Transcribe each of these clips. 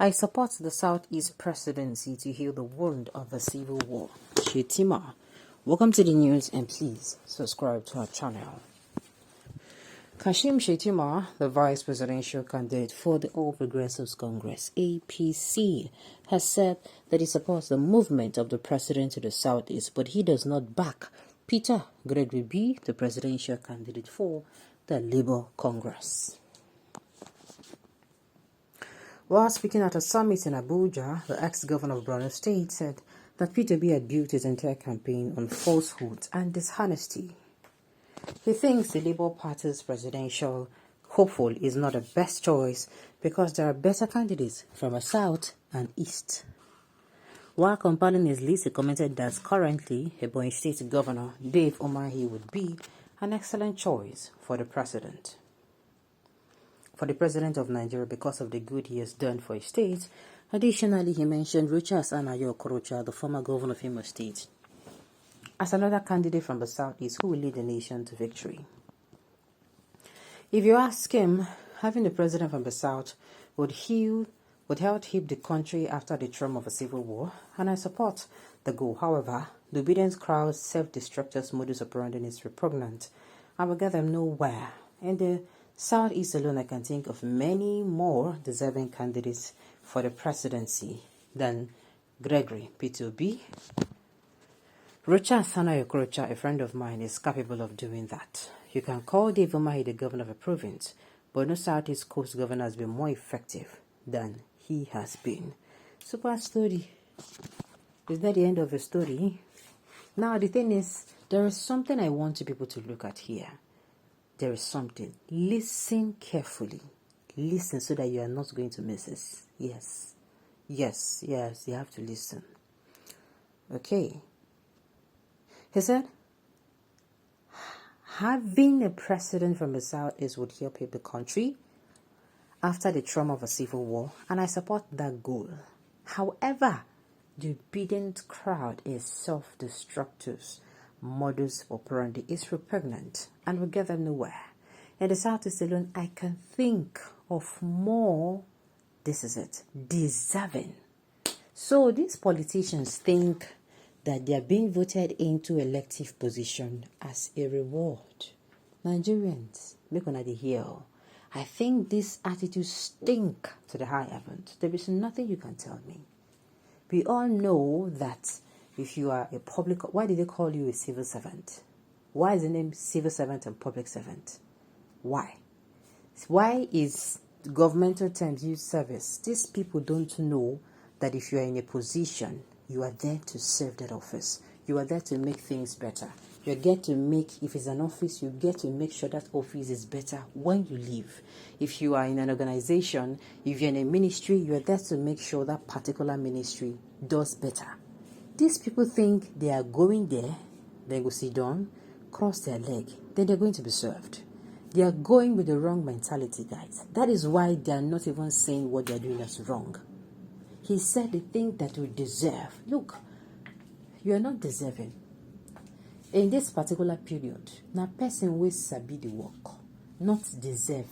I support the Southeast Presidency to heal the wound of the civil war. Shettima. Welcome to the news and please subscribe to our channel. Kashim Shettima, the vice presidential candidate for the All Progressives Congress, APC, has said that he supports the movement of the president to the Southeast, but he does not back Peter Gregory B., the presidential candidate for the Labour Congress. While speaking at a summit in Abuja, the ex-governor of Borno State said that Peter B. had built his entire campaign on falsehoods and dishonesty. He thinks the Labour Party's presidential hopeful is not the best choice because there are better candidates from the South and East. While compiling his list, he commented that currently Ebonyi State Governor Dave Umahi would be an excellent choice for the president of Nigeria because of the good he has done for his state. Additionally, he mentioned Rochas Anayo Okorocha, the former governor of Imo State, as another candidate from the Southeast who will lead the nation to victory. If you ask him, having the president from the South would help heal the country after the trauma of a civil war, and I support the goal. However, the obedient crowd's self-destructive modus operandi is repugnant and will get them nowhere. In the Southeast alone, I can think of many more deserving candidates for the presidency than Gregory Peter B. Rocha Sanayo Okorocha, a friend of mine, is capable of doing that. You can call Dave Umahi the governor of a province, but no Southeast Coast governor has been more effective than he has been. Super story. Is that the end of the story? Now, the thing is, there is something I want people to look at here. There is something. Listen carefully. Listen so that you are not going to miss this. Yes, you have to listen. Okay. He said, having a president from the Southeast would help the country after the trauma of a civil war, and I support that goal. However, the obedient crowd is self-destructive. Modus operandi is repugnant and will get them nowhere. In the Southeast alone, I can think of more, this is it, deserving. So these politicians think that they are being voted into elective position as a reward. Nigerians, make one of the hill. I think this attitude stink to the high heavens. There is nothing you can tell me. We all know that if you are a public, why did they call you a civil servant? Why is the name civil servant and public servant? Why? Why is governmental terms used service? These people don't know that if you are in a position, you are there to serve that office. You are there to make things better. You get to make, if it's an office, you get to make sure that office is better when you leave. If you are in an organization, if you're in a ministry, you are there to make sure that particular ministry does better. These people think they are going there, they go sit down, cross their leg, then they're going to be served. They are going with the wrong mentality, guys. That is why they are not even saying what they are doing is wrong. He said the thing that we deserve. Look, you are not deserving. In this particular period, na person will sabi the work, not deserve.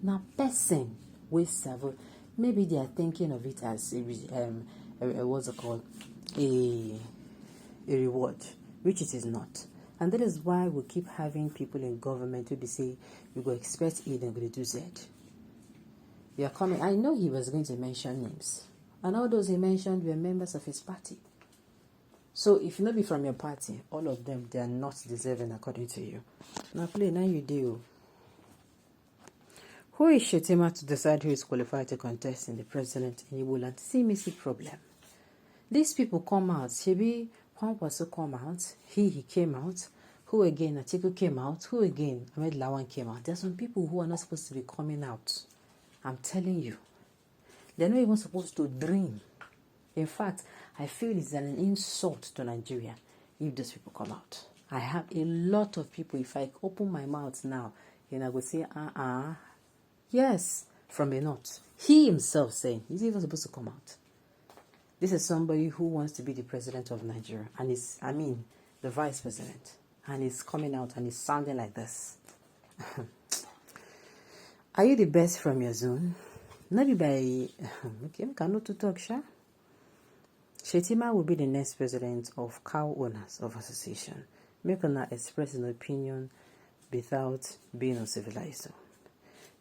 Na person will serve. Maybe they are thinking of it as what's it called? A reward, which it is not. And that is why we keep having people in government who they say, you go expect A, then go to do Z. You are coming. I know he was going to mention names. And all those he mentioned were members of his party. So if you not be from your party, all of them, they are not deserving according to you. Now play, now you do. Who is Shettima to decide who is qualified to contest in the president in Igbo land? See me see problem. These people come out. Shebi Kwankwaso come out. He came out. Who again? Atiku came out. Who again? Ahmed Lawan came out. There are some people who are not supposed to be coming out. I'm telling you. They're not even supposed to dream. In fact, I feel it's an insult to Nigeria if these people come out. I have a lot of people, if I open my mouth now, and I would say, yes, from the north. He himself saying, he's even supposed to come out. This is somebody who wants to be the president of Nigeria, and the vice president, and he's coming out and he's sounding like this. Are you the best from your zone? Maybe by okay, I cannot to talk, sha. Shettima will be the next president of Cow Owners of Association. Make una express an opinion without being uncivilized.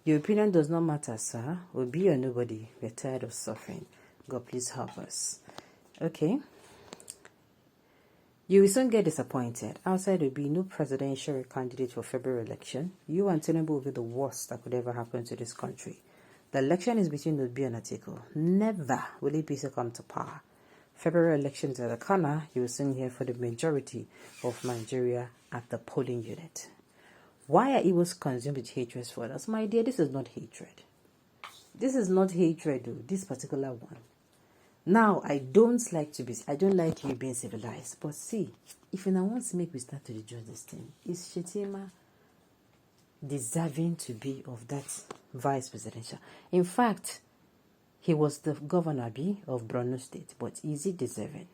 Your opinion does not matter, sir. Or be or nobody. We're tired of suffering. God, please help us. Okay. You will soon get disappointed. Outside will be no presidential candidate for February election. You and Tinubu will be the worst that could ever happen to this country. The election is between Obi and Atiku. Never will APC come to power. February elections at the corner. You will soon hear for the majority of Nigeria at the polling unit. Why are Igbos consumed with hatred for us? My dear, this is not hatred. This is not hatred, though, this particular one. Now, I don't like you being civilized. But see, if you now want to make me start to judge this thing, is Shettima deserving to be of that vice presidential? In fact, he was the governor of Borno State, but is he deserving?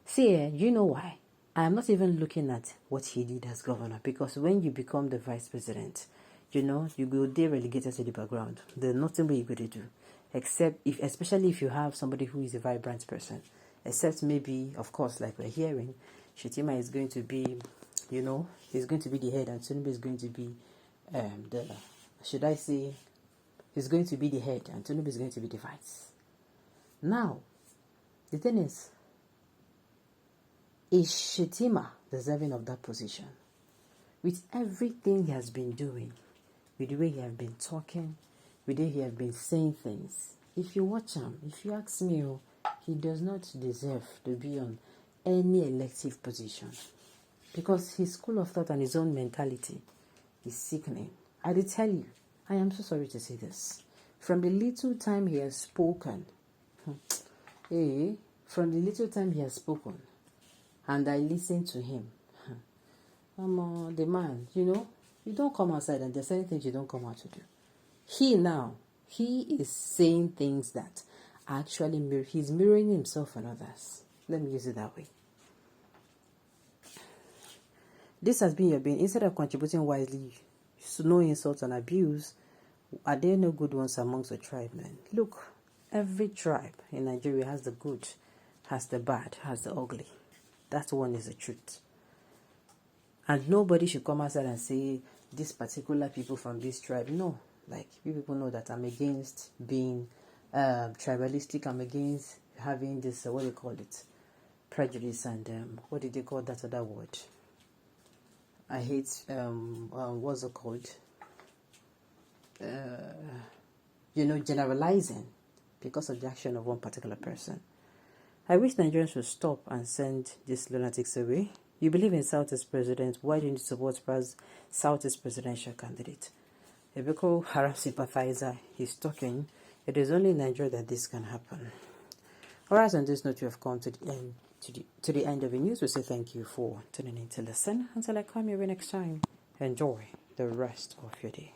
See, you know why? I'm not even looking at what he did as governor, because when you become the vice president, you go there relegated to the background. There's nothing you're going to do, except especially if you have somebody who is a vibrant person. Except maybe, of course, like we're hearing, Shettima is going to be, he's going to be the head, and Tinubu is going to be he's going to be the head, and Tinubu is going to be the vice. Now, the thing is Shettima deserving of that position? With everything he has been doing, with the way he has been talking, with the way he has been saying things, if you watch him, if you ask me, he does not deserve to be on any elective position, because his school of thought and his own mentality is sickening. I will tell you, I am so sorry to say this. From the little time he has spoken, and I listened to him, the man, you don't come outside and there's certain things you don't come out to do. He is saying things that actually he's mirroring himself and others. Let me use it that way. This has been your being. Instead of contributing wisely, no insult and abuse, are there no good ones amongst the tribe, men? Look, every tribe in Nigeria has the good, has the bad, has the ugly. That one is the truth. And nobody should come outside and say, this particular people from this tribe. No. Like, you people know that I'm against being tribalistic. I'm against having this, what do you call it? Prejudice and, what did they call that other word? I hate, what's it called? Generalizing because of the action of one particular person. I wish Nigerians would stop and send these lunatics away. You believe in Southeast president, why don't you support Southeast presidential candidate? A Boko Haram sympathizer, he's talking. It is only in Nigeria that this can happen. Alright, on this note, you have come to the end of the news. We say thank you for tuning in to listen. Until I come your way next time, enjoy the rest of your day.